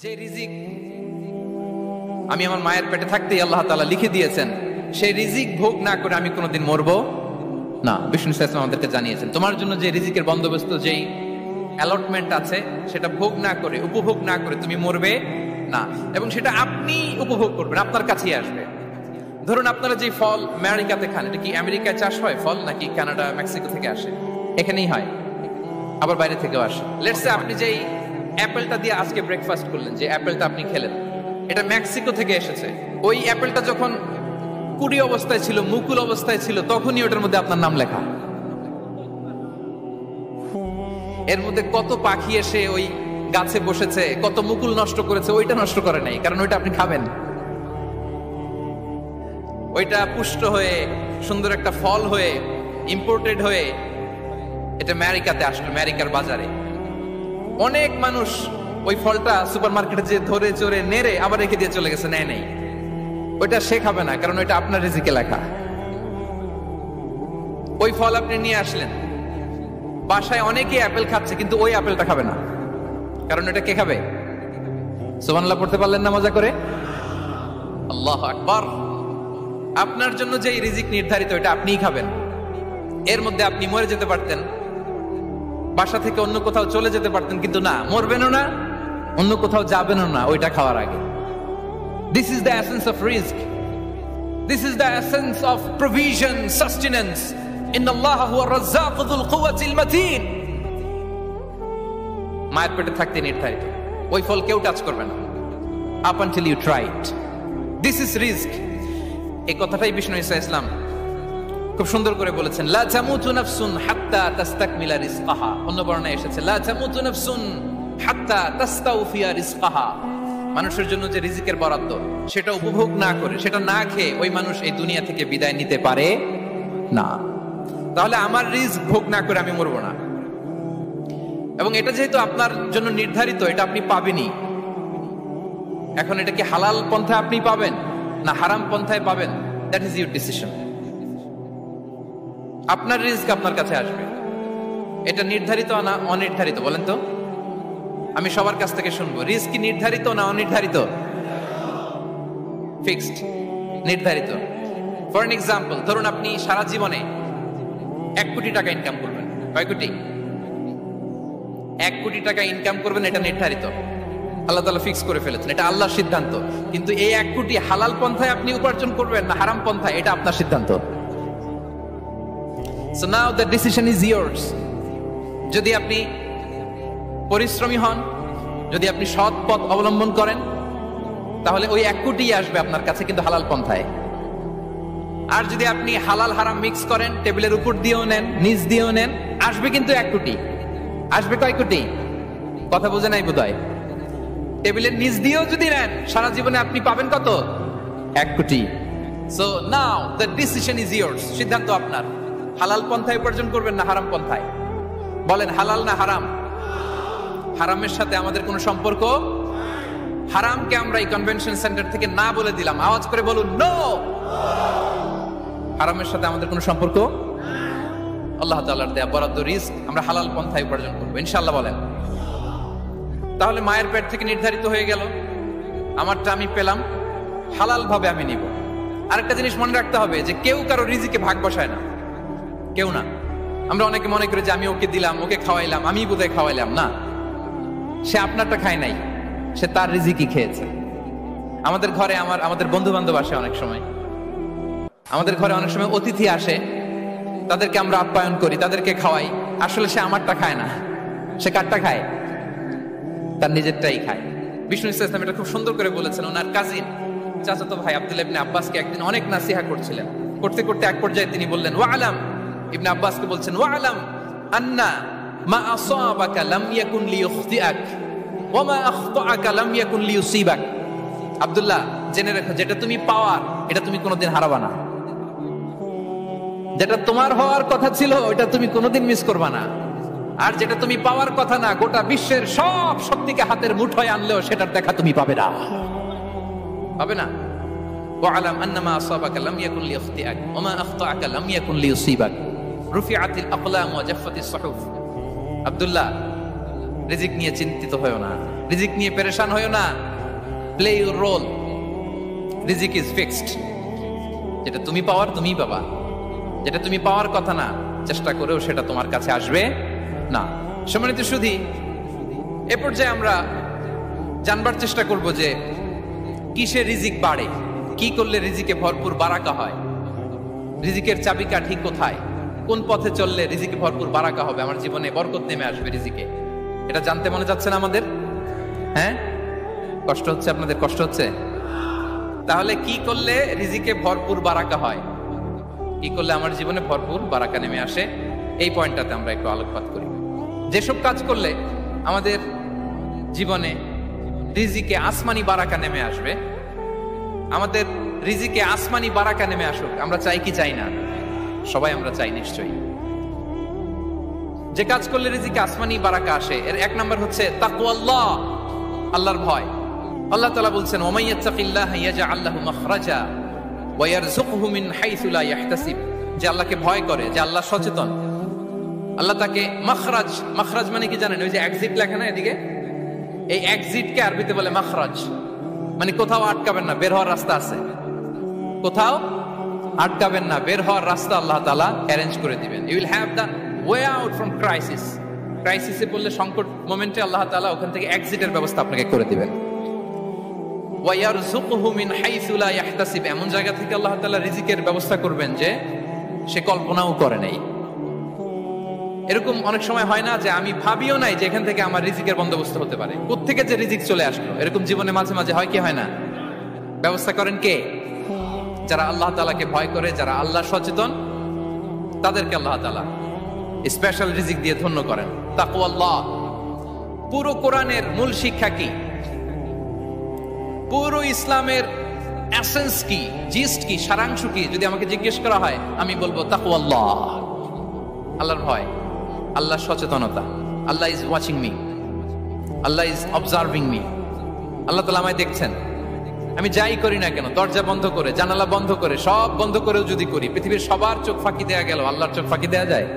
যে রিজিক আমি আমার মায়ের পেটে থাকতেই আল্লাহ তাআলা লিখে দিয়েছেন, সেই রিজিক ভোগ না করে আমি কোনোদিন মরবো না। বিষ্ণু ইসলাম আমাদেরকে জানিয়েছেন, তোমার জন্য যে রিজিকের বন্দোবস্ত, যেই অ্যালটমেন্ট আছে, সেটা ভোগ না করে, উপভোগ না করে তুমি মরবে না, এবং সেটা আপনি উপভোগ করবেন, আপনার কাছেই আসবে। ধরুন আপনারা যে ফল আমেরিকাতে খান, এটা কি আমেরিকায় চাষ হয় ফল, নাকি কানাডা মেক্সিকো থেকে আসে? এখানেই হয়, আবার বাইরে থেকেও আসে। লেটস সে আপনি যেই অ্যাপেলটা দিয়ে আজকে ব্রেকফাস্ট করলেন, যে অ্যাপেলটা আপনি খেলেন, এটা মেক্সিকো থেকে এসেছে। ওই অ্যাপেলটা যখন কুড়ি অবস্থায় ছিল, মুকুল অবস্থায় ছিল, তখনই ওটার মধ্যে আপনার নাম লেখা। এর মধ্যে কত পাখি এসে ওই গাছে বসেছে, কত মুকুল নষ্ট করেছে, ওইটা নষ্ট করে নাই, কারণ ওইটা আপনি খাবেন। ওইটা পুষ্ট হয়ে সুন্দর একটা ফল হয়ে ইম্পোর্টেড হয়ে এটা আমেরিকাতে আসলো, আমেরিকার বাজারে। অনেক মানুষ ওই ফলটা সুপার মার্কেটে যে ধরে চড়ে নেড়ে আবার রেখে দিয়ে চলে গেছে, নেয় নেই। ওইটা সে খাবে না, কারণ ওইটা আপনার রিজিকে লেখা। ওই ফল আপনি নিয়ে আসলেন, বাসায় অনেকে অ্যাপেল খাচ্ছে, কিন্তু ওই অ্যাপেলটা খাবে না, কারণ এটা কে খাবে? সুবহানাল্লাহ পড়তে পারলেন না মজা করে? আল্লাহু আকবার। আপনার জন্য যে রিজিক নির্ধারিত, এটা আপনিই খাবেন। এর মধ্যে আপনি মরে যেতে পারতেন, বাসা থেকে অন্য কোথাও চলে যেতে পারতেন, কিন্তু না, মরবেনও না, অন্য কোথাও যাবেনও না ওইটা খাওয়ার আগে। This is the essence of rizq. This is the essence of provision, sustenance. Inna Allah huwa ar-razzaq dhul quwwati al-matin. মায়ের পেটে থাকতে নির্ধারিত, ওই ফল কেউ টাচ করবে না up until you try it. This is rizq. এই কথাটাই বিষ্ণু ইসলাম খুব সুন্দর করে বলেছেন, লা তামুতু নাফসুন হাত্তা তাস্তাকমিলা রিজকাহা। অন্য বর্ণনায় এসেছে লা তামুতু নাফসুন হাত্তা তাস্তাউফিয়া রিজকাহা। মানুষের জন্য যে রিজিকের বরাদ্দ, সেটা উপভোগ না করে, সেটা না খেয়ে ওই মানুষ এই দুনিয়া থেকে বিদায় নিতে পারে না। তাহলে আমার রিজিক ভোগ না করে আমি মরবো না, এবং এটা যেহেতু আপনার জন্য নির্ধারিত, এটা আপনি পাবেনই। এখন এটা কি হালাল পন্থায় আপনি পাবেন না হারাম পন্থায় পাবেন, দ্যাট ইজ ইউর ডিসিশন। আপনার রিজিক আপনার কাছে আসবে। এটা নির্ধারিত না অনির্ধারিত, বলেন তো? আমি সবার কাছ থেকে শুনবো, রিস্ক কি নির্ধারিত না অনির্ধারিত? ফিক্সড, নির্ধারিত। ফর এন এক্সাম্পল, ধরুন আপনি সারা জীবনে 1 কোটি টাকা ইনকাম করবেন। কয় কোটি? 1 কোটি টাকা ইনকাম করবেন, এটা নির্ধারিত, আল্লাহ তাআলা ফিক্স করে ফেলেছেন, এটা আল্লাহর সিদ্ধান্ত। কিন্তু এই 1 কোটি হালাল পন্থায় আপনি উপার্জন করবেন না হারাম পন্থায়, এটা আপনার সিদ্ধান্ত। So now the decision is yours. যদি আপনি পরিশ্রমী হন, যদি আপনি সৎ পথ অবলম্বন করেন, তাহলে ওই 1 কোটি আসবে আপনার কাছে, কিন্তু হালাল পন্থায়। আর যদি আপনি হালাল হারাম মিক্স করেন, টেবিলের উপর দিয়েও নেন, নিচ দিয়েও নেন, আসবে কিন্তু 1 কোটি। আসবে কয় কোটি? কথা বোঝে নাই বোধহয়। টেবিলের নিচ দিয়েও যদি নেন, সারা জীবনে আপনি পাবেন কত? 1 কোটি। So now the decision is yours. সিদ্ধান্ত আপনার। হালাল পন্থায় উপার্জন করবেন না হারাম পন্থায়? বলেন, হালাল না হারাম? হারামের সাথে আমাদের কোনো সম্পর্ক? হারামকে আমরা এই কনভেনশন সেন্টার থেকে না বলে দিলাম, আওয়াজ করে বলুন নো। হারামের সাথে আমাদের কোনো সম্পর্ক? আল্লাহ তাআলার দেয়া বরাদ্দ রিস্ক আমরা হালাল পন্থায় উপার্জন করবো ইনশাআল্লাহ, বলেন। তাহলে মায়ের পেট থেকে নির্ধারিত হয়ে গেল, আমারটা আমি পেলাম, হালাল ভাবে আমি নিব। আরেকটা জিনিস মনে রাখতে হবে, যে কেউ কারো রিজিকে ভাগ বসায় না, কেউ না। আমরা অনেকে মনে করি যে আমি ওকে দিলাম, ওকে খাওয়াইলাম, আমি বোধহয় খাওয়াইলাম। না, সে আপনারটা খায় নাই, সে তার রিজিকই খেয়েছে। আমাদের ঘরে আমাদের বন্ধু বান্ধব আসে অনেক সময়, আমাদের ঘরে অনেক সময় অতিথি আসে, তাদেরকে আমরা আপ্যায়ন করি, তাদেরকে খাওয়াই। আসলে সে আমারটা খায় না, সে কারটা খায়? তার নিজেরটাই খায়। বিষ্ণু ইসলাম এটা খুব সুন্দর করে বলেছেন। ওনার কাজিন চাচাতো ভাই আব্দুল্লাহ ইবনে আব্বাসকে একদিন অনেক নাসিহা করছিলেন। করতে করতে এক পর্যায়ে তিনি বললেন, ওয়ালাম, ইবনে আব্বাসকে বলছেন, ওয়ালাম আন্না মা আসাবাকা লাম ইয়াকুন লিইখতিআক ওয়া মা আখতাআকা লাম ইয়াকুন লিইউসিবাক। আব্দুল্লাহ, জেনে রাখো, যেটা তুমি পাওয়ার, এটা তুমি কোনোদিন হারাবা না। যেটা তোমার হওয়ার কথা ছিল, ওটা তুমি কোনোদিন মিস করবা না। আর যেটা তুমি পাওয়ার কথা না, গোটা বিশ্বের সব শক্তিকে হাতের মুঠোয় আনলেও সেটার দেখা তুমি পাবে না, পাবে না। ওয়ালাম আন্না মা আসাবাকা লাম ইয়াকুন লিইখতিআক ওয়া মা আখতাআকা লাম ইয়াকুন লিইউসিবাক। রুফিআতিল আকলাম ওয়া জাফফাতিস সুহুফ। আব্দুল্লাহ, রিজিক নিয়ে চিন্তিত হয়ো না। রিজিক নিয়ে পেরেশান হইও না, প্লে ইউর রোল। রিজিক ইজ ফিক্সড। যেটা তুমি পাওয়ার তুমিই পাবা, যেটা তুমি পাওয়ার কথা না চেষ্টা করেও সেটা তোমার কাছে আসবে না। সম্মানিত সুধী, এ পর্যায়ে আমরা জানবার চেষ্টা করব যে কিসে রিজিক বাড়ে, কি করলে রিজিকে ভরপুর বারাকা হয়, রিজিকের চাবিকাঠি কোথায়, কোন পথে চললে রিজিকে ভরপুর বারাকা হবে, আমার জীবনে বরকত নেমে আসবে রিজিকে। এটা জানতে মনে যাচ্ছে না আমাদের? হ্যাঁ, কষ্ট হচ্ছে আপনাদের? কষ্ট হচ্ছে? তাহলে কি করলে রিজিকে ভরপুর বারাকা হয়, কি করলে আমার জীবনে ভরপুর বারাকা নেমে আসে, এই পয়েন্টটাতে আমরা একটু আলোকপাত করি। যেসব কাজ করলে আমাদের জীবনে রিজিকে আসমানি বারাকা নেমে আসবে, আমাদের রিজিকে আসমানি বারাকা নেমে আসুক, আমরা চাই কি চাই না? সবাই আমরা চাই নিশ্চয়ই। যে কাজ করলে রিজিকে আসমানি বারাকা আসে, এর এক নাম্বার হচ্ছে তাকওয়াল্লাহ, আল্লাহর ভয়। আল্লাহ তাআলা বলছেন, ওয়া মাইয়াত্তাকিল্লাহা ইয়াজআল লাহু মাখরাজা ওয়া ইয়ারযুকহু মিন হাইসু লা ইয়াহতাসিব। যে আল্লাহকে ভয় করে, যে আল্লাহ সচেতন, আল্লাহ তাকে মাখরাজ, মাখরাজ মানে কি জানেন? ওই যে এক্সিট লেখা না এদিকে, এই এক্সিটকে আরবিতে বলে মাখরাজ, মানে কোথাও আটকাবেন না, বের হওয়ার রাস্তা আছে, কোথাও আটকাবেন না, বের হওয়ার রাস্তা আল্লাহ তাআলা অ্যারেঞ্জ করে দিবেন। You will have the way out from crisis. ক্রাইসিসে পড়লে, সংকট মোমেন্টে আল্লাহ তাআলা ওখান থেকে এক্সিটের ব্যবস্থা আপনাকে করে দিবেন। ওয়া ইয়ারযুকহু মিন হাইসু লা ইয়াহতাসিব, এমন জায়গা থেকে আল্লাহ তাআলা রিজিকের ব্যবস্থা করবেন যে সে কল্পনাও করে নাই। এরকম অনেক সময় হয় না যে আমি ভাবিও নাই যে এখান থেকে আমার রিজিকের বন্দোবস্ত হতে পারে, কোত্থেকে যে রিজিক চলে আসলো, এরকম জীবনে মাঝে মাঝে হয় কি হয় না? ব্যবস্থা করেন কে? যারা আল্লাহ তাআলাকে ভয় করে, যারা আল্লাহ সচেতন, তাদেরকে আল্লাহ তাআলা স্পেশাল রিজিক দিয়ে ধন্য করেন। তাকওয়াল্লাহ। পুরো কোরআনের মূল শিক্ষা কি, পুরো ইসলামের এসেন্স কি, জিস্ট কি, সারাংশ কি যদি আমাকে জিজ্ঞেস করা হয়, আমি বলবো তাকওয়াল্লাহ, আল্লাহর ভয়, আল্লাহর সচেতনতা। Allah is watching me, Allah is observing me. Allah তাআলা আমায় দেখছেন, আমি যাই করি না কেন, দরজা বন্ধ করে, জানালা বন্ধ করে, সব বন্ধ করেও যদি করি, পৃথিবীর সবার চোখ ফাঁকি দেয়া গেল, আল্লাহর চোখ ফাঁকি দেয়া যায়?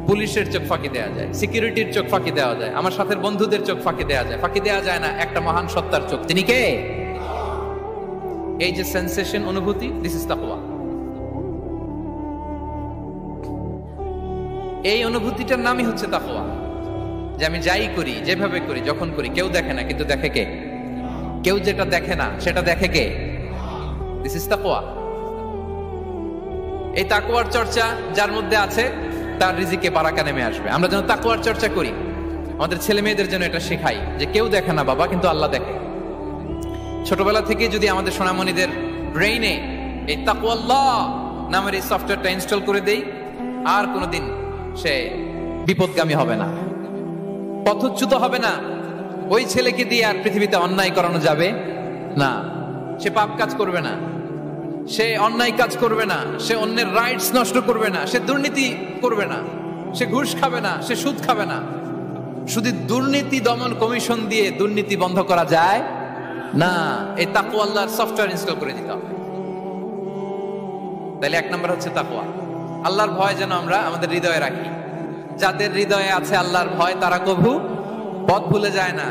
পুলিশের চোখ ফাঁকি দেয়া যায়, সিকিউরিটির চোখ ফাঁকি দেওয়া যায়, আমার সাথে বন্ধুদের চোখ ফাঁকি দেওয়া যায়, ফাঁকি দেওয়া যায় না একটা মহান সত্তার চোখ। তিনি কে? এই যে সেন্সেশন, অনুভূতি, দিস ইজ তাকওয়া। এই অনুভূতিটার নামই হচ্ছে তাকওয়া, যে আমি যাই করি, যেভাবে করি, যখন করি, কেউ দেখে না কিন্তু দেখে কে? কেউ যেটা দেখে না সেটা দেখে কে? দিস ইজ তাকওয়া। এই তাকওয়ার চর্চা যার মধ্যে আছে, তার রিজিকে বারাকা নেমে আসবে। আমরা যেন তাকওয়ার চর্চা করি, আমাদের ছেলে মেয়েদের জন্য এটা শেখাই যে কেউ দেখে না বাবা, কিন্তু আল্লাহ দেখে। ছোটবেলা থেকে যদি আমাদের সোনামণিদের ব্রেইনে এই তাকওয়াল্লাহ নামের এই সফটওয়্যারটা ইনস্টল করে দেই, আর কোনোদিন সে বিপদগামী হবে না, পথচ্যুত হবে না। ওই ছেলেকে দিয়ে আর পৃথিবীতে অন্যায় করানো যাবে না, সে পাপ কাজ করবে না, সে অন্যায় কাজ করবে না, সে অন্যের রাইটস নষ্ট করবে না, সে দুর্নীতি করবে না, সে ঘুষ খাবে না, সে সুদ খাবে না। শুধু দুর্নীতি দমন কমিশন দিয়ে দুর্নীতি বন্ধ করা যায় না, এই তাকওয়া আল্লাহর সফটওয়্যার ইনস্টল করে দিতে হবে। তাহলে এক নম্বর হচ্ছে তাকওয়া। আল্লাহর ভয় যেন আমরা আমাদের হৃদয়ে রাখি। যাদের হৃদয়ে আছে আল্লাহর ভয়, তারা কভু পথ ভুলে যায় না।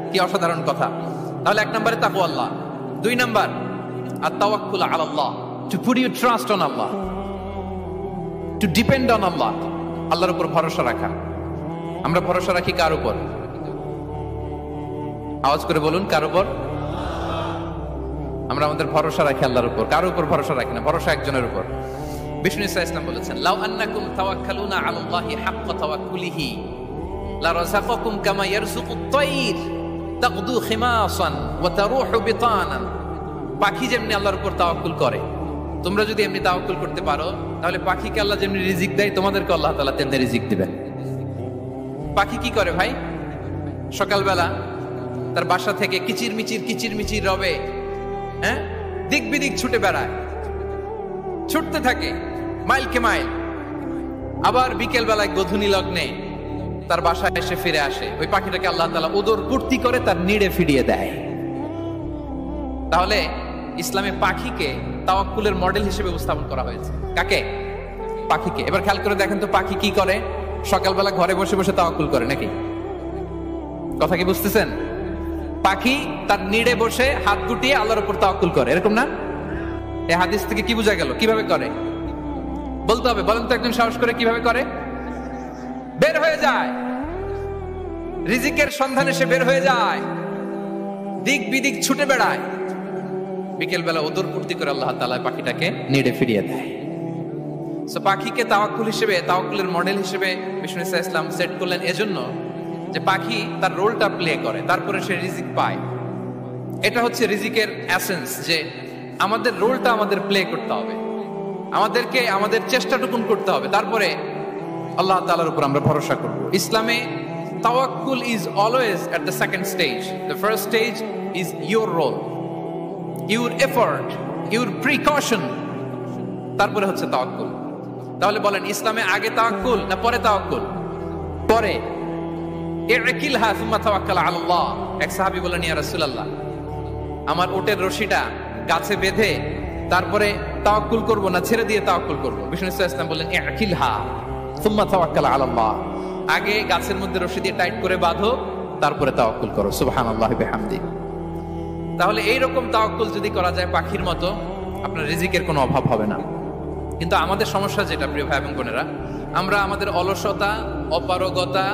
কি অসাধারণ কথা! তাহলে এক নম্বরে তাকওয়া আল্লাহ। দুই নম্বর আত-তাওয়াক্কুল আলা Allah, to put your trust on Allah, to depend on Allah, আল্লাহর উপর ভরসা রাখা। আমরা ভরসা রাখি কার উপর? আওয়াজ করে বলুন, কার উপর? আমরা আমাদের ভরসা রাখি আল্লাহর উপর, কার উপর ভরসা রাখি না, ভরসা একজনের উপর। বিষ্ণু ইসা ইসলাম বলেছেন, লাউ আন্নাকুম তাওয়াক্কালুনা আলাল্লাহি হাক্কা তাওয়াক্কুলিহি লারাযাকাকুম কামা ইয়ারযুকুত তায়র তাগদু খিমাসান ওয়া তারুহু বিতানান। পাখি যেমনি আল্লাহর উপর তাওয়াক্কুল করে, তোমরা যদি এমনি তাওয়াক্কুল করতে পারো, তাহলে পাখিকে আল্লাহ যেমনি রিজিক দেয়, তোমাদেরকে আল্লাহ তাআলা তেমনি রিজিক দিবেন। পাখি কি করে ভাই? সকালবেলা তার বাসা থেকে কিচির মিচির রবে, হ্যাঁ, দিক বিদিক ছুটে বেড়ায়, ছুটতে থাকে মাইলকে মাইল। আবার বিকেল বেলায় গধূলি লগ্নে তার বাসায় এসে ফিরে আসে। ওই পাখিটাকে আল্লাহ তাআলা উদর পূর্তি করে তার নিড়ে ফিরিয়ে দেয়। তাহলে ইসলামে পাখিকে তাওয়াক্কুলের মডেল হিসেবে উপস্থাপন করা হয়েছে। কাকে? পাখিকে। এবার খেয়াল করে দেখেন তো, পাখি কি করে? সকালবেলা ঘরে বসে বসে তাওয়াক্কুল করে নাকি? কথা কি বুঝতেছেন? পাখি তার নিড়ে বসে হাত গুটিয়ে আল্লাহর উপর তাওয়াক্কুল করে, এরকম না? এই হাদিস থেকে কি বোঝা গেল? কিভাবে করে বলতে হবে, বলেন তো একজন সাহস করে কিভাবে করে? বের হয়ে যায়, রিজিকের সন্ধানে সে বের হয়ে যায়, দিক বিদিক ছুটে বেড়ায়, বিকেল বেলা ওদর পূর্তি করে আল্লাহ তাআলা পাখিটাকে নিড়ে ফিরিয়ে দেয়। সো পাখিকে তাওয়াক্কুল হিসেবে, তাওয়াক্কুলের মডেল হিসেবে বিষ্ণু ইসা ইসলাম সেট করলেন এজন্য যে পাখি তার রোলটা প্লে করে, তারপরে সে রিজিক পায়। এটা হচ্ছে রিজিকের এসেন্স, যে আমাদের রোলটা আমাদের প্লে করতে হবে, আমাদেরকে আমাদের চেষ্টাটুকুন করতে হবে, তারপরে আল্লাহ তাআলার উপর আমরা ভরসা করব। ইসলামে তাওয়াক্কুল is always at the second stage. The first stage is your role, your effort, your precaution, তারপরে হচ্ছে তাওয়াক্কুল। তাহলে বলেন, ইসলামে আগে তাওয়াক্কুল না পরে তাওয়াক্কুল? পরে। ইকিলহা সুম্মা তাওয়াক্কাল আলাল্লাহ। এক সাহাবী বললেন, ইয়া রাসূলুল্লাহ, আমার ওটের রশিটা গাছে বেঁধে তারপরে তাওয়াক্কুল করব না ছেড়ে দিয়ে তাওয়াক্কুল করব? বিষ্ণু সাল্লাল্লাহু আলাইহি ওয়াসাল্লাম বললেন, ইকিলহা সুম্মা তাওয়াক্কাল আলাল্লাহ। আগে গাছের মধ্যে রশি দিয়ে টাইট করে বাঁধো, তারপরে তাওয়াক্কুল করো। সুবহানাল্লাহি বিহামদি। তাহলে এইরকম তাওয়াক্কুল যদি করা যায় পাখির মতো, আপনার রিজিকের কোনো অভাব হবে না। কিন্তু আমাদের সমস্যা যেটা, প্রিয় ভাই এবং বোনেরা, আমরা আমাদের অলসতা, অপারগতা,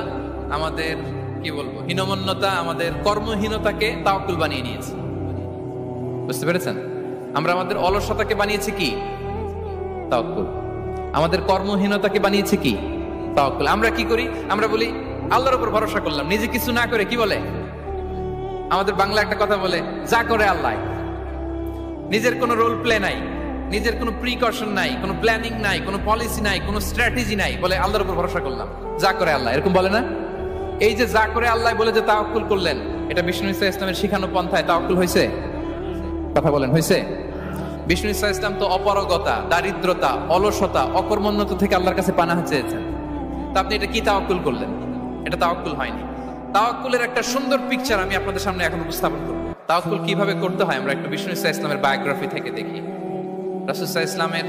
আমাদের কি বলবো হীনমন্যতা, আমাদের কর্মহীনতাকে তাওয়াক্কুল বানিয়ে নিয়েছি। বুঝতে পেরেছেন? আমরা আমাদের অলসতাকে বানিয়েছি কি? তাওয়াক্কুল। আমাদের কর্মহীনতাকে বানিয়েছি কি? তাওয়াক্কুল। আমরা কি করি? আমরা বলি আল্লাহর উপর ভরসা করলাম, নিজে কিছু না করে। কি বলে আমাদের বাংলা একটা কথা বলে, যা করে আল্লাহ। নিজের কোনো রোল প্লে নাই, নিজের কোনো প্রিকশন নাই, কোনো প্ল্যানিং নাই, কোনো পলিসি নাই, কোনো স্ট্র্যাটেজি নাই, বলে আল্লাহর উপর ভরসা করলাম, যা করে আল্লাহ। এরকম বলে না? এই যে যা করে আল্লাহ বলে যে তাওয়াক্কুল করলেন, এটা বিষ্ণু ইসা ইসলামের শিখানো পন্থায় তাওয়াক্কুল হয়েছে? কথা বলেন, হয়েছে? বিষ্ণু ইসা ইসলাম তো অপারগতা, দারিদ্রতা, অলসতা, অকর্মণ্যতা থেকে আল্লাহর কাছে পানাহ চেয়েছেন। তা আপনি এটা কি তাওয়াক্কুল করলেন? এটা তাওয়াক্কুল হয়নি। তাওয়াক্কুলের একটা সুন্দর পিকচার আমি আপনাদের সামনে এখন উপস্থাপন করব। তাওয়াক্কুল কিভাবে করতে হয় আমরা একটু বিষ্ণু ইসা ইসলামের বায়োগ্রাফি থেকে দেখি। রাসূল সাল্লাল্লাহু আলাইহি ওয়াসাল্লামের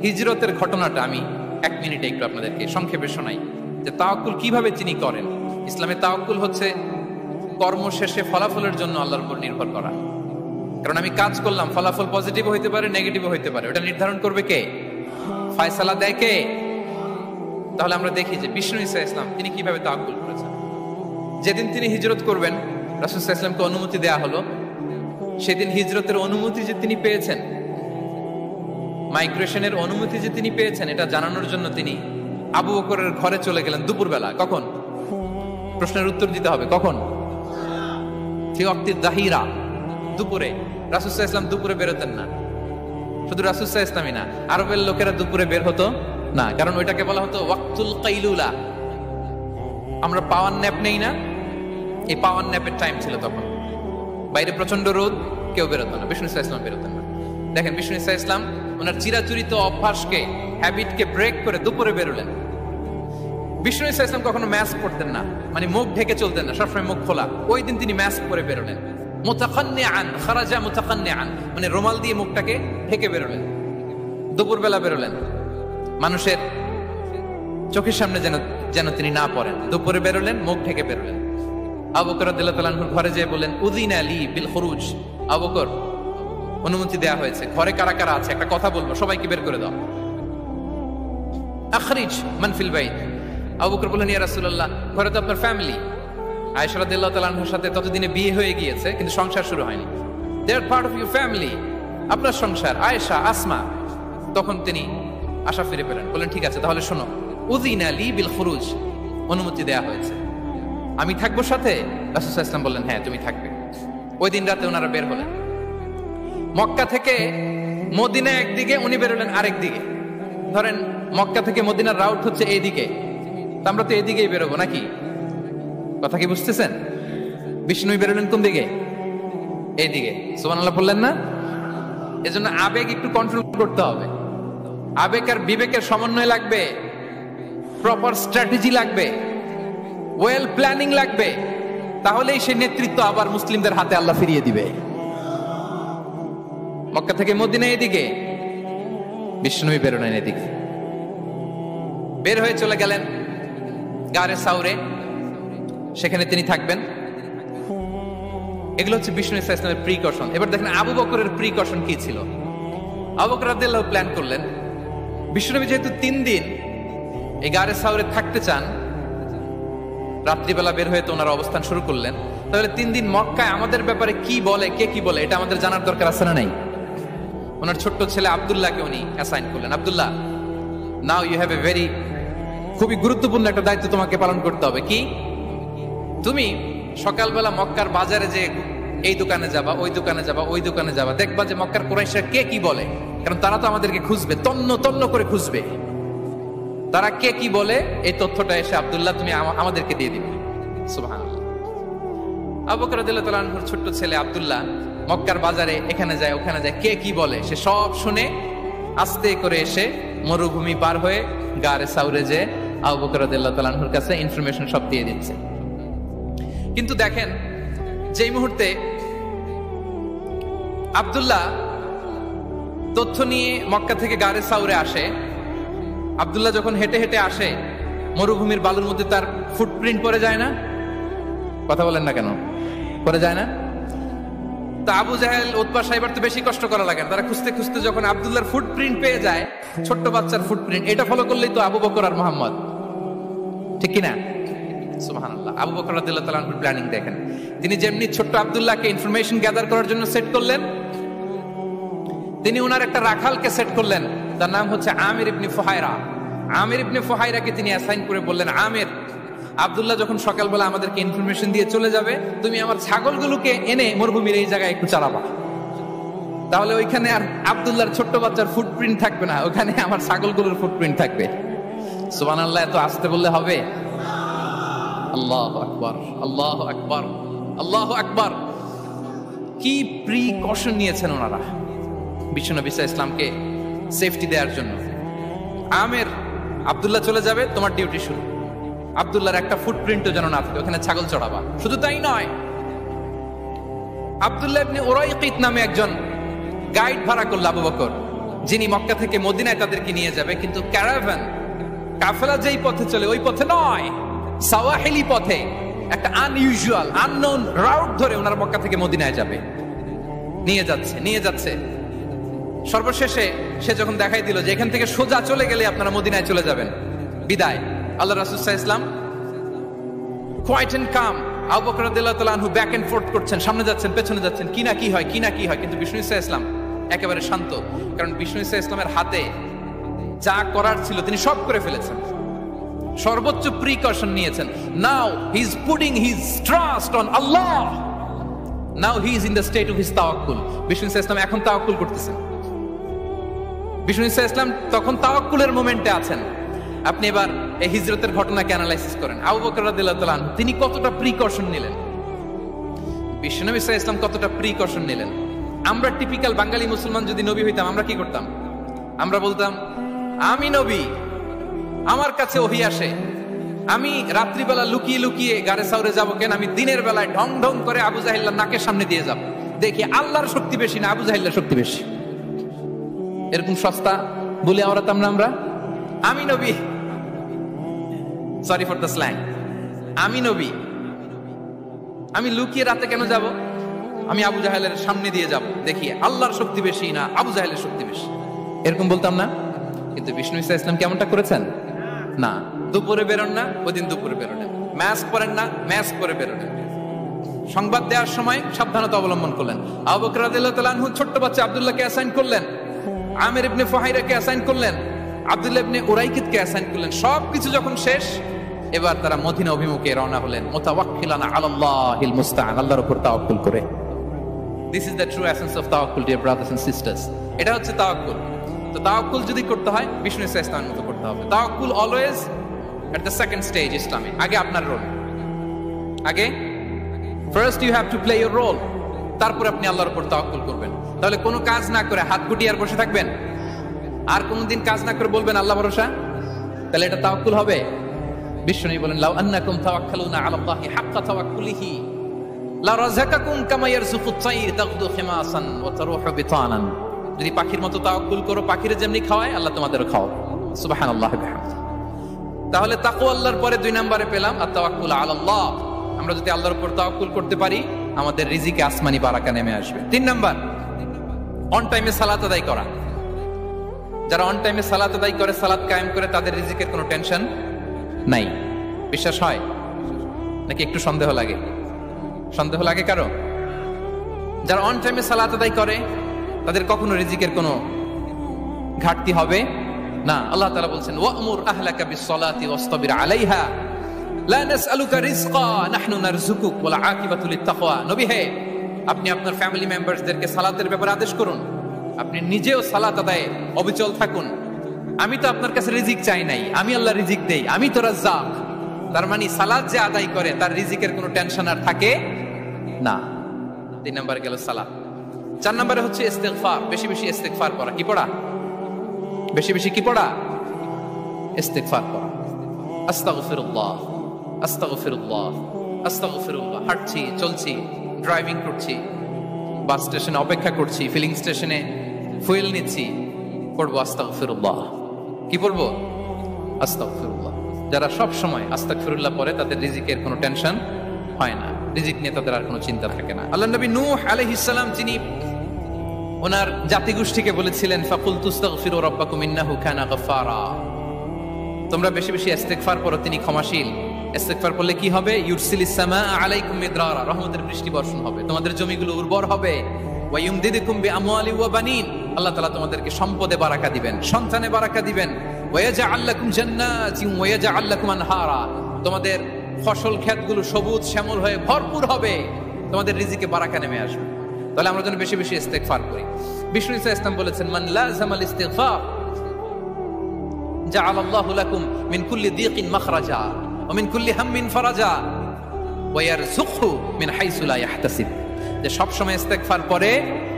হিজরতের ঘটনাটা আমি 1 মিনিটে একটু আপনাদেরকে সংক্ষেপে শোনাই, যে তাওয়াক্কুল কিভাবে তিনি করেন। ইসলামে তাওয়াক্কুল হচ্ছে কর্ম শেষে ফলাফলের জন্য আল্লাহর উপর নির্ভর করা। কারণ আমি কাজ করলাম, ফলাফল পজিটিভ হইতে পারে, নেগেটিভ হইতে পারে, ওটা নির্ধারণ করবে কে? ফয়সালা দেয় কে? তাহলে আমরা দেখি যে বিষ্ণু ইসা ইসলাম তিনি কিভাবে তাওয়াক্কুল করেছেন। যেদিন তিনি হিজরত করবেন, রাসূল সাল্লাল্লাহু আলাইহি ওয়াসাল্লামকে অনুমতি দেয়া হলো, সেদিন হিজরতের অনুমতি যে তিনি পেয়েছেন, মাইগ্রেশনের অনুমতি যে তিনি পেয়েছেন, এটা জানানোর জন্য তিনি আবু বকরের ঘরে চলে গেলেন দুপুরবেলা। কখন? প্রশ্নের উত্তর দিতে হবে, কখন? ফি ওয়াক্তিদ যাহিরা, দুপুরে। রাসূল সাল্লাল্লাহু আলাইহি ওয়াসাল্লাম দুপুরে বেরোতেন না। শুধু রাসূল সাল্লাল্লাহু আলাইহি ওয়াসাল্লামই না, আরবের লোকেরা দুপুরে বের হতো না, কারণ ওইটাকে বলা হতো ওয়াক্তুল কাইলুলা। আমরা পাওয়ার ন্যাপ নেই না, এই পাওয়ার ন্যাপের টাইম ছিল তখন। বাইরে প্রচন্ড রোদ, কেউ বেরোতো না, বিষ্ণু ইসা ইসলাম বেরোতেন না। দেখেন, বিষ্ণু ইসা ইসলাম ওনার চিরাচরিত অভ্যাসকে, হ্যাবিটকে ব্রেক করে দুপুরে বেরোলেন। বিষ্ণু ইসা ইসলাম কখনো মাস্ক পরতেন না, মানে মুখ ঢেকে চলতেন না, সবসময় মুখ খোলা। ওই দিন তিনি মাস্ক পরে বেরোলেন। মুতাকান্নিআন, খারাজা মুতাকান্নিআন, মানে রুমাল দিয়ে মুখটাকে ঢেকে বেরোলেন। দুপুরবেলা বেরোলেন, মানুষের চোখের সামনে যেন তিনি না পড়েন। দুপুরে বেরোলেন, মুখ ঢেকে বেরোলেন। আবু বকর রাদিয়াল্লাহু তাআলা আনহুর ঘরে যেয়ে বলেন, উযিনা লি বিল খুরুজ। আবু বকর, অনুমতি দেয়া হয়েছে, ঘরে কারা কারা আছে একটা কথা বলবো, সবাইকে বের করে দাও। আখরিজ মান ফিল বাইত। আবু বকর বললেন, ইয়া রাসূলুল্লাহ, ঘরে তো আপনার ফ্যামিলি। আয়েশা রাদিয়াল্লাহু তাআলা আনহার সাথে ততদিনে বিয়ে হয়ে গিয়েছে, কিন্তু সংসার শুরু হয়নি। দে আর পার্ট অফ ইউর ফ্যামিলি, আপনার সংসার, আয়েশা, আসমা। তখন তিনি আশা ফিরে পেলেন, বললেন, ঠিক আছে, তাহলে শোনো, উযিনা লি বিল খুরুজ, অনুমতি দেয়া হয়েছে, আমি থাকবো সাথে? রাসূল সাল্লাল্লাহু আলাইহি ওয়াসাল্লাম বললেন, হ্যাঁ, তুমি থাকবে। ওই দিন রাতে ওনারা বের হলেন। মক্কা থেকে মদিনা একদিকে, উনি বেরোলেন আরেক দিকে। ধরেন মক্কা থেকে মদিনার রাউট হচ্ছে এইদিকে, তা আমরা তো এইদিকেই বেরোবো নাকি? কথা কি বুঝতেছেন? বিষ্ণু বেরোলেন কোন দিকে? এইদিকে। সুবহানাল্লাহ বললেন না? এজন্য আবেগ একটু কন্ট্রোল করতে হবে। আবেগ আর বিবেকের সমন্বয় লাগবে, প্রপার স্ট্র্যাটেজি লাগবে, ওয়েল প্ল্যানিং লাগবে, তাহলেই সেই নেতৃত্ব আবার মুসলিমদের হাতে আল্লাহ ফিরিয়ে দিবে। মক্কা থেকে মদিনা এদিকে, বিষ্ণু বেরোলেন এদিকে। বের হয়ে চলে গেলেন গারে সাউরে, সেখানে তিনি থাকবেন। এগুলো হচ্ছে বিষ্ণু ইসা ইসলামের প্রিকশন। এবার দেখেন আবু বকরের প্রিকশন কি ছিল। আবু বকর রাদিয়াল্লাহু প্ল্যান করলেন, বিশ্বনবী যেহেতু 3 দিন এই গারে সাউরে থাকতে চান, রাত্রিবেলা বের হয়ে তো ওনার অবস্থান শুরু করলেন, তাহলে 3 দিন মক্কায় আমাদের ব্যাপারে কি বলে, কে কি বলে, এটা আমাদের জানার দরকার আছে না নাই? ওনার ছোট্ট ছেলে আব্দুল্লাহকে উনি অ্যাসাইন করলেন, Abdullah, now you have a very, খুবই গুরুত্বপূর্ণ একটা দায়িত্ব তোমাকে পালন করতে হবে। কি? তুমি সকালবেলা মক্কার বাজারে যে এই দোকানে যাবা, ওই দোকানে যাবা, ওই দোকানে যাবা, দেখবা যে মক্কার কুরাইশরা কে কি বলে, কারণ তারা তো আমাদেরকে খুঁজবে, তন্ন তন্ন করে খুঁজবে, তারা কে কি বলে এই তথ্যটা এসে আব্দুল্লাহ তুমি আমাদেরকে দিয়ে দিবে। সুবহানাল্লাহ। আবু বকর রাদিয়াল্লাহু তাআলা আনহুর ছোট্ট ছেলে আব্দুল্লাহ মক্কার বাজারে এখানে যায় ওখানে যায়, কে কি বলে সে সব শুনে আস্তে করে এসে মরুভূমি পার হয়ে গারে সাউরে যে আবু বকর রাদিয়াল্লাহু তাআলা আনহুর কাছে ইনফরমেশন সব দিয়ে দিচ্ছে। কিন্তু দেখেন, যেই মুহূর্তে আব্দুল্লাহ তথ্য নিয়ে মক্কা থেকে গারে সাউরে আসে, আব্দুল্লাহ যখন হেঁটে হেঁটে আসে, মরুভূমির বালুর মধ্যে তার ফুটপ্রিন্ট পড়ে যায় না? কথা বলেন না কেন? পড়ে যায় না? তা আবু জাহেল, উতবা সাইবার তো বেশি কষ্ট করা লাগে, তারা খুঁজতে খুঁজতে যখন আব্দুল্লাহর ফুটপ্রিন্ট পেয়ে যায়, ছোট্ট বাচ্চার ফুটপ্রিন্ট, এটা ফলো করলেই তো আবু বকর আর মুহাম্মদ, ঠিক কিনা? সুবহানাল্লাহ। আবু বকর রাদিয়াল্লাহু তাআলা আনহুর প্ল্যানিং দেখেন, তিনি যেমনি ছোট্ট আব্দুল্লাহকে ইনফরমেশন গ্যাদার করার জন্য সেট করলেন, তিনি ওনার একটা রাখালকে সেট করলেন, তার নাম হচ্ছে আমির ইবনে ফুহায়রা। আমির ইবনে ফুহায়রাকে তিনি অ্যাসাইন করে বললেন, আমির, আব্দুল্লাহ যখন সকালবেলা আমাদেরকে ইনফরমেশন দিয়ে চলে যাবে, তুমি আমার ছাগলগুলোকে এনে মরুভূমির এই জায়গায় একটু চালাবা, তাহলে ওইখানে আর আব্দুল্লাহর ছোট্ট বাচ্চার ফুটপ্রিন্ট থাকবে না, ওখানে আমার ছাগলগুলোর ফুটপ্রিন্ট থাকবে। সুবহানাল্লাহ। এত আসতে বললে হবে? আল্লাহু আকবার, আল্লাহু আকবার, আল্লাহু আকবার। কি প্রিকশন নিয়েছেন ওনারা বিশ্বনবী সাল্লাল্লাহু আলাইহি ইসলামকে সেফটি দেওয়ার জন্য। আমির, আব্দুল্লাহ চলে যাবে, তোমার ডিউটি শুরু, আব্দুল্লাহর একটা ফুটপ্রিন্টও যেন না থাকে, ওখানে ছাগল চড়াবা। শুধু তাই নয়, আব্দুল্লাহ ইবনে উরাইকিত নামে একজন গাইড ভাড়া করল আবু বকর, যিনি মক্কা থেকে মদিনায় তাদেরকে নিয়ে যাবে, কিন্তু ক্যারাভান, কাফেলা যেই পথে চলে ওই পথে নয়, সাওয়াহিলি পথে, একটা আনইউজুয়াল আননোন রাউট ধরে ওনার মক্কা থেকে মদিনায় যাবে। নিয়ে যাচ্ছে নিয়ে যাচ্ছে, সর্বশেষে সে যখন দেখাই দিল যে এখান থেকে সোজা চলে গেলে আপনারা মদিনায় চলে যাবেন, বিদায়। আল্লাহ রাসূল সাল্লাল্লাহু আলাইহি ওয়াসাল্লাম কোয়াইট এন্ড কাম, আবু বকর রাদিয়াল্লাহু তাআলা আনহু ব্যাক এন্ড ফোর্থ করছেন, সামনে যাচ্ছেন পেছনে যাচ্ছেন, কি না কি হয়, কি না কি হয়, কিন্তু বিষ্ণু সাল্লাল্লাহু আলাইহি ওয়াসাল্লাম একেবারে শান্ত, কারণ বিষ্ণু সাল্লাল্লাহু আলাইহি ওয়াসাল্লামের হাতে যা করার ছিল তিনি সব করে ফেলেছেন, সর্বোচ্চ প্রিকশন নিয়েছেন। Now he is putting his trust on Allah, now he is in the state of his তাওয়াক্কুল। বিষ্ণু সাল্লাল্লাহু আলাইহি ওয়াসাল্লাম এখন তাওয়াক্কুল করতেছেন, বিষ্ণু সাল্লাল্লাহু আলাইহি ওয়াসাল্লাম তখন তাওয়াক্কুলের মোমেন্টে আছেন। আপনি এবার এই হিজরতের ঘটনাকে অ্যানালাইসিস করেন, আবু বকর রাদিয়াল্লাহু তাআলা আনহু তিনি কতটা প্রিকশন নিলেন, বিশ্বনবী সাল্লাল্লাহু আলাইহি ওয়াসাল্লাম কতটা প্রিকশন নিলেন। আমরা টিপিক্যাল বাঙালি মুসলমান যদি নবী হইতাম, আমরা কি করতাম? আমরা বলতাম, আমি নবী, আমার কাছে ওহী আসে, আমি রাত্রিবেলা লুকিয়ে লুকিয়ে গারে সাউরে যাব কেন, আমি দিনের বেলায় ঢং ঢং করে আবু জাহিল্লার নাকের সামনে দিয়ে যাব, দেখি আল্লাহর শক্তি বেশি না আবু জাহিল্লার শক্তি বেশি। এরকম সস্তা বলে আওড়াতাম না আমরা, আমি নবী, সরি ফর দ্য স্ল্যাং, আমি নবী, আমি লুকিয়ে রাতে কেন যাব, আমি আবু জাহেলের সামনে দিয়ে যাব, দেখি আল্লাহর শক্তি বেশি না আবু জাহেলের শক্তি বেশি, এরকম বলতাম না? কিন্তু বিষ্ণু ইসা ইসলাম কেমনটা করেছেন? না, দুপুরে বেরোন না, ওই দিন দুপুরে বেরোলেন, মাস্ক পরেন না, মাস্ক পরে বেরোলেন, সংবাদ দেওয়ার সময় সাবধানতা অবলম্বন করলেন। আবু বকর রাদিয়াল্লাহু তাআলা আনহু ছোট্ট বাচ্চা আব্দুল্লাহকে অ্যাসাইন করলেন, আমির ইবনে ফুহাইরাকে অ্যাসাইন করলেন, আব্দুল্লাহ ইবনে উরাইকিতকে অ্যাসাইন করলেন। সবকিছু যখন শেষ, এবার তারা মদিনা অভিমুখে রওনা হলেন, মুতাওয়াক্কিলানা আলাল্লাহিল মুস্তাআন, আল্লাহর উপর তাওয়াক্কুল করে। This is the true essence of তাওয়াক্কুল, ডিয়ার ব্রাদার্স এন্ড সিস্টার্স। এটা হচ্ছে তাওয়াক্কুল। তো তাওয়াক্কুল যদি করতে হয় বিষ্ণু ইসা ইসলামের মতো করতে হবে। তাওয়াক্কুল always at the second stage ইসলামে। আগে আপনার রোল, আগে first you have to play your role, তারপর আপনি আল্লাহর উপর তাওয়াক্কুল করবেন। তাহলে কোনো কাজ না করে হাত গুটিয়ে আর বসে থাকবেন, আর কোনদিন কাজ না করে বলবেন আল্লাহ ভরসা, তাহলে এটা তাওয়াক্কুল হবে? বিশ্বনবী বলেন, লাউ আন্নাকুম তাওয়াক্কালুনা আলাল্লাহি হাক্কা তাওয়াক্কুলিহি লা রাযাকাকুম কামা ইয়ারযুকুত তায়র তাগদু খিমাসান ওয়া তারুহু বিতানান। যদি পাখির মতো তাওয়াক্কুল করো, পাখিরে যেমনি খাওয়ায় আল্লাহ তোমাদেরও খাওয়াবে। সুবহানাল্লাহি ওয়া বিহামদিহি। তাহলে তাকওয়া আল্লাহর পরে 2 নম্বরে পেলাম আত তাওয়াক্কুল আলাল্লাহ। আমরা যদি আল্লাহর উপর তাওয়াক্কুল করতে পারি, আমাদের রিজিকে আসমানি বারাকা নেমে আসবে। 3 নাম্বার, অন টাইমে সালাত আদায় করা। যারা অন টাইমে সালাত আদায় করে, সালাত কায়েম করে, তাদের রিজিকের কোনো টেনশন নাই। বিশ্বাস হয় নাকি একটু সন্দেহ লাগে? সন্দেহ লাগে কারো? যারা অন টাইমে সালাত আদায় করে তাদের কখনো রিজিকের কোনো ঘাটতি হবে না। আল্লাহ তাআলা বলছেন, ওয়া'মুর আহলাকা বিস-সালাতি ওয়াসতাবির আলাইহা লা নাসআলুকা রিজকা নাহনু নারযুকুক ওয়াল আকিবাতু লিত-তাকওয়া। নবী হে, আপনি আপনার ফ্যামিলি মেম্বারসদেরকে সালাতের ব্যাপারে আদেশ করুন, আপনি নিজেও সালাত আদায়ে অবিচল থাকুন। আমি তো আপনার কাছে রিজিক চাই নাই, আমি আল্লাহ রিজিক দেই, আমি তো রাজ্জাক। তার মানে সালাত যে আদায় করে তার রিজিকের কোনো টেনশন আর থাকে না। 3 নাম্বার গেল সালাত। 4 নম্বরে হচ্ছে ইস্তিগফার, বেশি বেশি ইস্তিগফার করা। কি পড়া? বেশি বেশি কি পড়া? ইস্তিগফার করা। আস্তাগফিরুল্লাহ, আস্তাগফিরুল্লাহ, আস্তাগফিরুল্লাহ। হাঁটছি, চলছি, ড্রাইভিং করছি, বাস স্টেশনে অপেক্ষা করছি, ফিলিং স্টেশনে ফুয়েল নিচ্ছি, পড়বো আস্তাগফিরুল্লাহ। কি পড়বো? আস্তাগফিরুল্লাহ। যারা সব সময় আস্তাগফিরুল্লাহ পড়ে তাদের রিজিকের কোনো টেনশন হয় না, রিজিক নিয়ে তাদের আর কোনো চিন্তা থাকে না। আল্লাহ নবী নূহ আলাইহিস সালাম তিনি ওনার জাতিগোষ্ঠীকে বলেছিলেন, ফাকুলতু আস্তাগফিরু রাব্বাকুম ইন্নাহু কানা গাফফারা। তোমরা বেশি বেশি ইস্তিগফার করো, তিনি ক্ষমাশীল। ইস্তিগফার করলে কি হবে? ইউরসিলিস সামাআ আলাইকুম মিদরারা, রহমতের বৃষ্টি বর্ষণ হবে, তোমাদের জমিগুলো উর্বর হবে। ওয়া ইউমদিদুকুম বিআমওয়ালি ওয়া বানিন, আল্লাহ তাআলা তোমাদেরকে সম্পদে বারাকা দিবেন, সন্তানে বারাকা দিবেন। ওয়া ইয়াজআল লাকুম জান্নাতিন ওয়া ইয়াজআল লাকুম আনহারা, তোমাদের ফসল ক্ষেতগুলো সবুজ শ্যামল হয়ে ভরপুর হবে, তোমাদের রিজিকে বারাকা নেমে আসবে। তাহলে আমরা যেন বেশি বেশি ইস্তিগফার করি। বিষ্ণু ইসা ইসলাম বলেছেন, মান লাযামাল ইস্তিগফার জাআলাল্লাহু লাকুম মিন কুল্লি দীকিন মাখরাজা ওয়া মিন কুল্লি হাম্মিন ফারাজা ওয়া ইয়ারযুকহু মিন হাইসু লা ইয়াহতাসিব। যে সব সময় ইস্তিগফার করে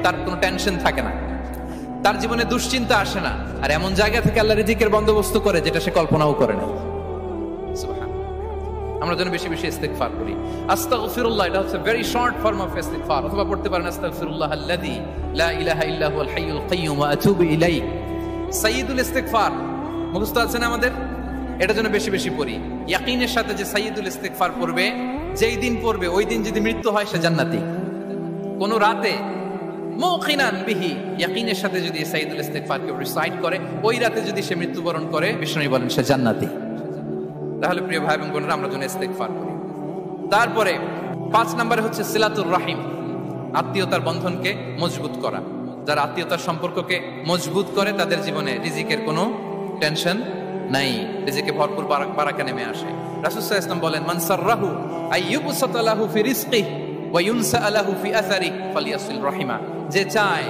তার কোনো টেনশন থাকে না, তার জীবনে দুশ্চিন্তা আসে না, আর এমন জায়গা থেকে আল্লাহ রিজিকের বন্দোবস্ত করে যেটা সে কল্পনাও করে না। সুবহান। আমরা যেন বেশি বেশি ইস্তিগফার করি। আস্তাগফিরুল্লাহ, এটা হচ্ছে ভেরি শর্ট ফর্ম অফ ইস্তিগফার। অথবা পড়তে পারেন আস্তাগফিরুল্লাহ আল্লাযী লা ইলাহা ইল্লা হুয়াল হাইয়ুল কাইয়্যুম ওয়া আতুবু ইলাইহি। সাইয়্যিদুল ইস্তিগফার মুখস্থ আছে না আমাদের? এটা যেন বেশি বেশি পড়ি। ইয়াকিনের সাথে যে সাইয়্যিদুল ইস্তিগফার পড়বে, যেই দিন পড়বে ওই দিন যদি মৃত্যু হয় সে জান্নাতি। কোন রাতে মুকিনান বিহি, ইয়াকিনের সাথে যদি সাইয়্যিদুল ইস্তিগফারকে রিসাইট করে, ওই রাতে যদি সে মৃত্যুবরণ করে, বিষ্ণু বলেন সে জান্নাতি। তাহলে প্রিয় ভাই এবং বোনেরা, আমরা যেন ইস্তিগফার করি। তারপরে 5 নম্বরে হচ্ছে সিলাতুর রাহিম, আত্মীয়তার বন্ধনকে মজবুত করা। যারা আত্মীয়তার সম্পর্ককে মজবুত করে তাদের জীবনে রিজিকের কোনো টেনশন নাই, রিজিকে ভরপুর বারাকা নেমে আসে। রাসূল সাল্লাল্লাহু আলাইহি ওয়াসাল্লাম বলেন, মান সাররাহু আইয়ুবসাতা লাহু ফি রিজকিহি ওয়া ইউনসা লাহু ফি আসারিহি ফালিয়াসিল রাহিমা। যে চায়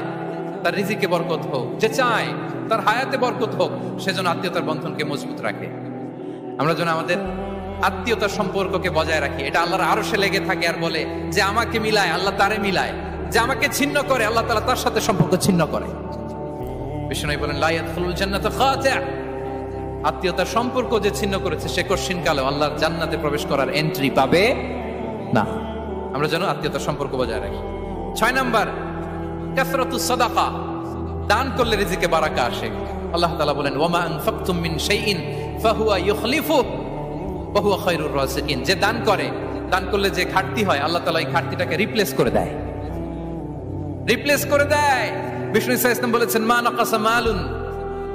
তার রিজিকে বরকত হোক, যে চায় তার হায়াতে বরকত হোক, সেজন্য আত্মীয়তার বন্ধনকে মজবুত রাখে। আমরা যেন আমাদের আত্মীয়তার সম্পর্ককে বজায় রাখি। এটা আল্লাহর আরশে লেগে থাকে আর বলে যে আমাকে মিলায় আল্লাহ তারে মিলায়, যে আমাকে ছিন্ন করে আল্লাহ তাআলা তার সাথে সম্পর্ক ছিন্ন করে। বিষ্ণু বলেন, লা ইয়াদখুলুল জান্নাতা খাতি', আত্মীয়তার সম্পর্ক যে ছিন্ন করেছে সে কঠিন কালে আল্লাহর জান্নাতে প্রবেশ করার এন্ট্রি পাবে না। আমরা যেন আত্মীয়তার সম্পর্ক বজায় রাখি। 6 নাম্বার, কাসরাতুস সাদাকা, দান করলে রিজিকে বারাকা আসে। আল্লাহ তাআলা বলেন, ওয়া মা আনফাকতুম মিন শাইইন ফাহুয়া ইউখলিফুহু ওয়া হুয়া খায়রুর রাযিকিন। যে দান করে, দান করলে যে ঘাটতি হয় আল্লাহ তাআলা এই ঘাটতিটাকে রিপ্লেস করে দেয়, রিপ্লেস করে দেয়। বিষ্ণু ইসলাম বলেছেন, মা নাকাসা মালুন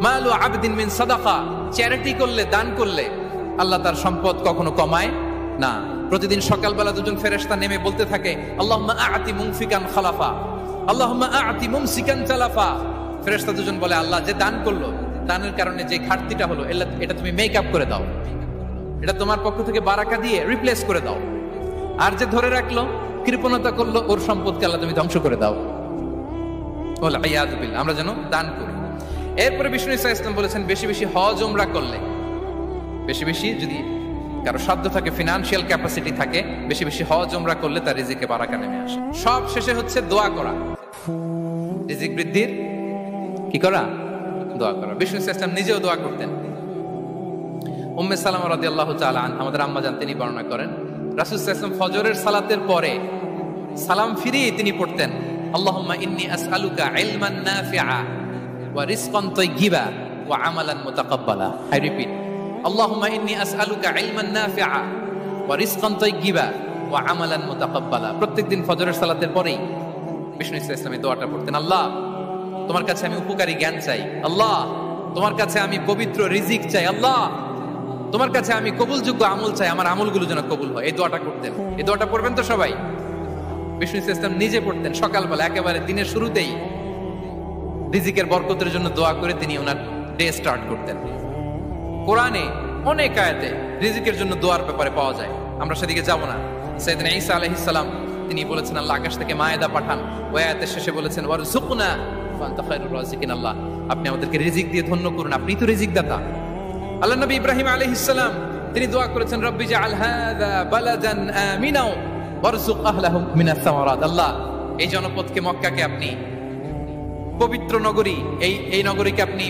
মালু আবদিন মিন সাদাকা, চ্যারিটি করলে, দান করলে আল্লাহ তার সম্পদ কখনো কমায় না। প্রতিদিন সকালবেলা দুজন ফেরেশতা নেমে বলতে থাকে, আল্লাহুম্মা আ'তি মুনফিকান খালাফা, আল্লাহুম্মা আ'তি মুমসিকান তালাফা। ফেরেশতা দুজন বলে, আল্লাহ যে দান করলো, দানের কারণে যে ঘাটতিটা হলো এটা তুমি মেক আপ করে দাও, এটা তোমার পক্ষ থেকে বারাকা দিয়ে রিপ্লেস করে দাও। আর যে ধরে রাখলো, কৃপণতা করলো, ওর সম্পদকে আল্লাহ তুমি ধ্বংস করে দাও। ওয়াল ইয়াযু বিল্লাহ। আমরা যেন দান করি। এরপরে বিষ্ণু ইসলাম বলেছেন, বেশি বেশি হজ উমরা করলে, বেশি বেশি যদি কারো সাধ্য থাকে, ফিনান্সিয়াল ক্যাপাসিটি থাকে, বেশি বেশি হজ উমরা করলে তার রিজিকে বারাকা নেমে আসে। সব শেষে হচ্ছে দোয়া করা, রিজিক বৃদ্ধির কি করা? দোয়া করা। বিষ্ণু ইসলাম নিজেও দোয়া করতেন। উম্মে সালামা রাদিয়াল্লাহু তাআলা আনহা, আমাদের আম্মা জান, তিনি বর্ণনা করেন, রাসূল সাল্লাল্লাহু আলাইহি ওয়াসাল্লাম ফজরের সালাতের পরে সালাম ফিরিয়ে তিনি পড়তেন, আল্লাহুম্মা ইন্নী আসআলুকা ইলমান নাফিআ ওয়া রিজকান তাইয়্যিবা ওয়া আমালান মুতাকাব্বালা। আই রিপিট, আল্লাহুম্মা ইন্নী আসআলুকা ইলমান নাফিআ ওয়া রিজকান তাইয়্যিবা ওয়া আমালান মুতাকাব্বালা। প্রত্যেকদিন ফজরের সালাতের পরেই বিষ্ণু ইসলাম এই দোয়াটা পড়তেন, আল্লাহ তোমার কাছে আমি উপকারী জ্ঞান চাই, আল্লাহ তোমার কাছে আমি পবিত্র রিজিক চাই, আল্লাহ তোমার কাছে আমি কবুলযোগ্য আমল চাই, আমার আমলগুলো যেন কবুল হয়। এই দোয়াটা করতেন। এই দোয়াটা পড়বেন তো সবাই। বিষ্ণু ইসলাম নিজে পড়তেন সকালবেলা, একেবারে দিনের শুরুতেই রিজিকের বরকতের জন্য দোয়া করে তিনি ওনার ডে স্টার্ট করতেন। কোরআনে অনেক আয়াতে রিজিকের জন্য দোয়ার ব্যাপারে পাওয়া যায়, আমরা সেদিকে যাব না। সাইয়েদনা ঈসা আলাইহিস সালাম তিনি বলেছেন আল্লাহ আকাশ থেকে মায়েদা পাঠান, ওই আয়াতের শেষে বলেছেন ওয়ারযুকনা ফাআনতা খায়রুর রাযিকিন, আল্লাহ আপনি আমাদেরকে রিজিক দিয়ে ধন্য করুন, আপনি তো রিজিক দাতা। আল্লাহ নবী ইব্রাহিম আলাইহিস সালাম তিনি দোয়া করেছেন রব্বি জাআল হাযা বালাদান আমিনা ওয়ারযুক আহলাহু মিনাস সামারাত, আল্লাহ এই জনপদকে মক্কাকে আপনি পবিত্র নগরী, এই নগরীকে আপনি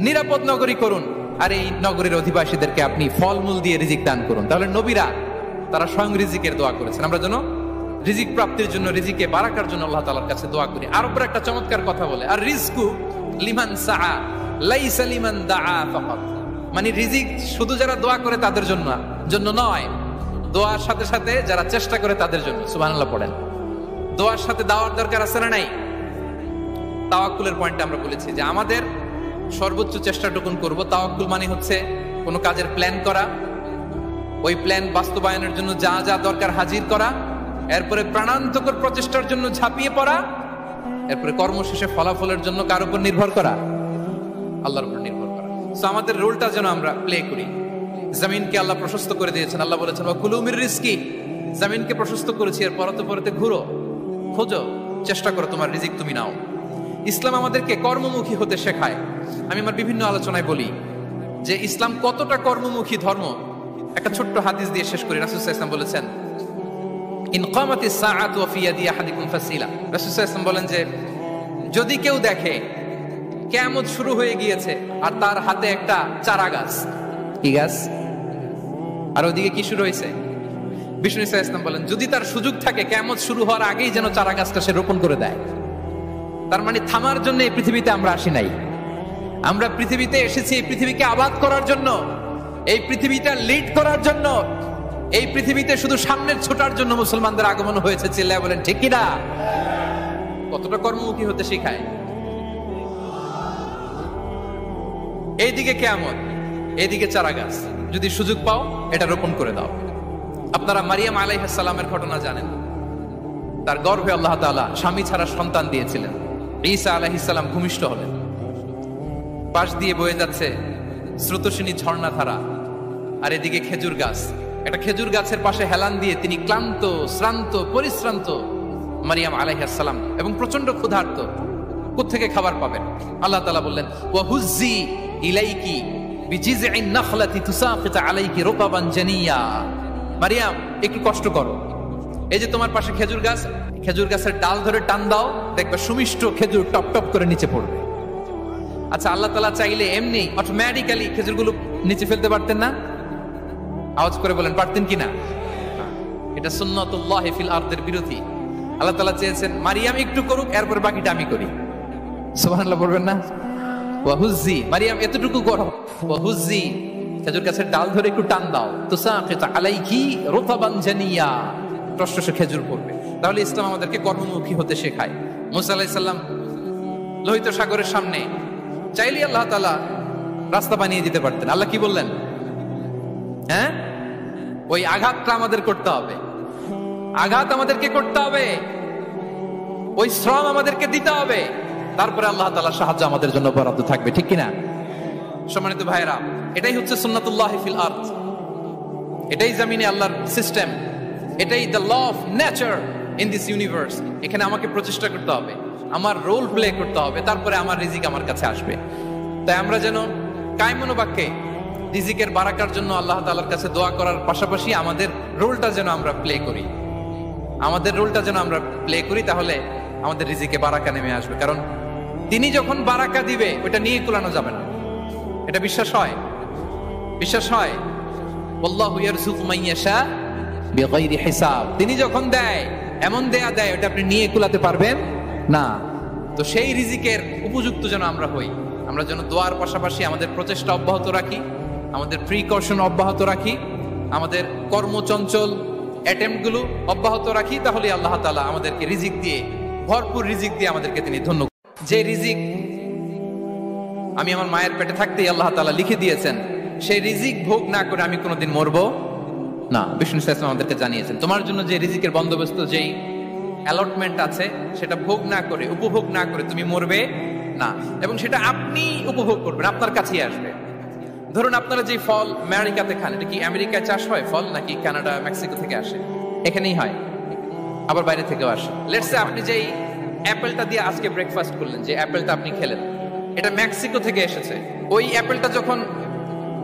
নিরাপদ নগরী করুন, আর এই নগরীর অধিবাসীদেরকে আপনি ফলমূল দিয়ে রিজিক দান করুন। তাহলে নবীরা তারা স্বয়ং রিজিকের দোয়া করেছেন। আমরা যেন রিজিক প্রাপ্তির জন্য, রিজিকে বারাকার জন্য আল্লাহ তাআলার কাছে দোয়া করি। আর উপর একটা চমৎকার কথা বলে, আর রিজকু লিমান সাআ লাইসা লিমান দাআ ফাকাত, মানে রিজিক শুধু যারা দোয়া করে তাদের জন্য নয়, দোয়ার সাথে সাথে যারা চেষ্টা করে তাদের জন্য। সুবহানাল্লাহ পড়েন। দোয়ার সাথে দাওয়ার দরকার আছে না নাই? তাওয়াক্কুলের পয়েন্টে আমরা বলেছি যে আমাদের সর্বোচ্চ চেষ্টাটুকুন করব। তাওয়াক্কুল মানে হচ্ছে কোনো কাজের প্ল্যান করা, ওই প্ল্যান বাস্তবায়নের জন্য যা যা দরকার হাজির করা, এরপরে প্রাণান্তকর প্রচেষ্টার জন্য ঝাঁপিয়ে পড়া, এরপরে কর্মশেষে ফলাফলের জন্য কার উপর নির্ভর করা? আল্লাহর উপর নির্ভর করা। সো আমাদের রোলটা যেন আমরা প্লে করি। জমিনকে আল্লাহ প্রশস্ত করে দিয়েছেন, আল্লাহ বলেছেন ওয়া কুলু মির রিজকি, জমিনকে প্রশস্ত করেছি, এর পরতে পরতে ঘুরো, খোঁজো, চেষ্টা করো তোমার রিজিক তুমি নাও। ইসলাম আমাদেরকে কর্মমুখী হতে শেখায়। আমি আমার বিভিন্ন আলোচনায় বলি যে ইসলাম কতটা কর্মমুখী ধর্ম। একটা ছোট্ট হাদিস দিয়ে শেষ করি। রাসূল সাল্লাল্লাহু আলাইহি ওয়াসাল্লাম বলেছেন ইন কামাতিস সাআতু ওয়া ফি ইয়াদি আহাদিকুম ফাসিলা। রাসূল সাল্লাল্লাহু আলাইহি ওয়াসাল্লাম বলেন যে যদি কেউ দেখে কিয়ামত শুরু হয়ে গিয়েছে আর তার হাতে একটা চারা গাছ, কি গাছ? আর ওদিকে কি শুরু হয়েছে? বিষ্ণু সাল্লাল্লাহু আলাইহি ওয়াসাল্লাম বলেন যদি তার সুযোগ থাকে কিয়ামত শুরু হওয়ার আগেই যেন চারা গাছটা সে রোপণ করে দেয়। তার মানে থামার জন্য এই পৃথিবীতে আমরা আসি নাই। আমরা পৃথিবীতে এসেছি এই পৃথিবীকে আবাদ করার জন্য, এই পৃথিবীটা লিড করার জন্য। এই পৃথিবীতে শুধু সামনের ছোটার জন্য মুসলমানদের আগমন হয়েছে। চিল্লায় বলেন ঠিক কি না? কতটা কর্মমুখী হতে শেখায়। এইদিকে কিয়ামত, এইদিকে চারা গাছ, যদি সুযোগ পাও এটা রোপণ করে দাও। আপনারা মারিয়াম আলাইহিস সালামের ঘটনা জানেন। তার গর্ভে আল্লাহ তাআলা স্বামী ছাড়া সন্তান দিয়েছিলেন। ঈসা আলাইহিস সালাম ভূমিষ্ঠ হলেন। পাশ দিয়ে বয়ে যাচ্ছে স্রোতস্বিনী ঝর্ণা ধারা, আর এদিকে খেজুর গাছ। একটা খেজুর গাছের পাশে হেলান দিয়ে তিনি ক্লান্ত, শ্রান্ত, পরিশ্রান্ত মারিয়াম আলাইহিস সালাম, এবং প্রচন্ড ক্ষুধার্ত। কোত্থেকে খাবার পাবেন? আল্লাহ তাআলা বললেন ওয়া হুজ্জি ইলাইকি বিজিযইন নাখলাতি তুসাকিত আলাইকি রুতাবান জানিয়া। মারিয়াম একটু কষ্ট করো, এই যে তোমার পাশে খেজুর গাছ, খেজুর গাছের ডাল ধরে টান দাও, দেখবে সুমিষ্ট খেজুর টপ টপ করে নিচে পড়বে। আচ্ছা, আল্লাহ তাআলা চাইলে এমনি অটোমেটিক্যালি খেজুরগুলো নিচে ফেলতে পারতেন না? আওয়াজ করে বলেন পারতেন কিনা? এটা সুন্নাতুল্লাহি ফিল আরদের বিরোধী। আল্লাহ তাআলা চেয়েছেন মারিয়াম একটু করুক, এরপর বাকিটা আমি করি। সুবহানাল্লাহ বলবেন না? ওয়া হুজ্জি, মারিয়াম এতটুকু করো, ওয়া হুজ্জি খেজুর গাছের ডাল ধরে একটু টান দাও, তুসাকিত আলাইকি রুতাবান জানিয়া, টসটসে খেজুর পড়বে। তাহলে ইসলাম আমাদেরকে কর্মমুখী হতে শেখায়। মুসা আলাইহিস সালাম লোহিত সাগরের সামনে চাইলে আল্লাহ তাআলা রাস্তা বানিয়ে দিতে পারতেন। আল্লাহ কি বললেন? হ্যাঁ, ওই আঘাতটা আমাদের করতে হবে, আঘাত আমাদেরকে করতে হবে, ওই শ্রম আমাদেরকে দিতে হবে, তারপরে আল্লাহ তাআলার সাহায্য আমাদের জন্য বরাদ্দ থাকবে। ঠিক কিনা? সম্মানিত ভাইরা, এটাই হচ্ছে সুন্নাতুল্লাহি ফিল আরদ। এটাই জমিনে আল্লাহর সিস্টেম, এটাই the law of nature in this universe. এখানে আমাকে প্রচেষ্টা করতে হবে, আমার রোল প্লে করতে হবে, তারপরে আমার রিজিক আমার কাছে আসবে। তাই আমরা যেন কায়মনো বাক্যে রিজিকের বারাকার জন্য আল্লাহ তাআলার কাছে দোয়া করার পাশাপাশি আমাদের রোলটা যেন আমরা প্লে করি, আমাদের রোলটা যেন আমরা প্লে করি, তাহলে আমাদের রিজিকে বারাকা নেমে আসবে। কারণ তিনি যখন বারাকা দিবে ওটা নিয়ে কুলানো যাবে না। এটা বিশ্বাস হয়? বিশ্বাস হয়? আল্লাহু ইয়ারযুকু মান ইয়াশা বিগাইরি হিসাব। তিনি যখন দেয় এমন দেয়া দেয় ওটা আপনি নিয়ে কুলাতে পারবেন না। তো সেই রিজিকের উপযুক্ত যেন আমরা হই। আমরা যেন দোয়ার পাশাপাশি আমাদের প্রচেষ্টা অব্যাহত রাখি, আমাদের প্রিকশন অব্যাহত রাখি, আমাদের কর্মচঞ্চল অ্যাটেম্প্ট গুলো অব্যাহত রাখি, তাহলে আল্লাহ তাআলা আমাদেরকে রিজিক দিয়ে, ভরপুর রিজিক দিয়ে আমাদেরকে তিনি ধন্য। যে রিজিক আমি আমার মায়ের পেটে থাকতেই আল্লাহ তাআলা লিখে দিয়েছেন, সেই রিজিক ভোগ না করে আমি কোনোদিন মরবো না। বিষ্ণু ইসলাম আমাদেরকে জানিয়েছেন, তোমার জন্য যে রিজিকের বন্দোবস্ত, যেই অ্যালটমেন্ট আছে, সেটা ভোগ না করে, উপভোগ না করে তুমি মরবে না, এবং সেটা আপনি উপভোগ করবেন, আপনার কাছেই আসবে। ধরুন আপনারা যে ফল আমেরিকাতে খান, এটা কি আমেরিকায় চাষ হয় ফল, নাকি কানাডা মেক্সিকো থেকে আসে? এখানেই হয়, আবার বাইরে থেকেও আসে। লেটস সে আপনি যেই অ্যাপেলটা দিয়ে আজকে ব্রেকফাস্ট করলেন, যে অ্যাপেলটা আপনি খেলেন, এটা মেক্সিকো থেকে এসেছে। ওই অ্যাপেলটা যখন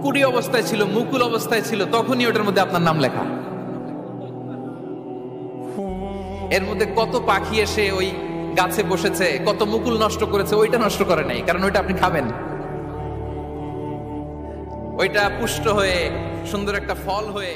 কুড়ি অবস্থায় ছিল, মুকুল অবস্থায় ছিল, তখনই ওটার মধ্যে আপনার নাম লেখা। এর মধ্যে কত পাখি এসে ওই গাছে বসেছে, কত মুকুল নষ্ট করেছে, ওইটা নষ্ট করে নাই, কারণ ওইটা আপনি খাবেন। ওইটা পুষ্ট হয়ে সুন্দর একটা ফল হয়ে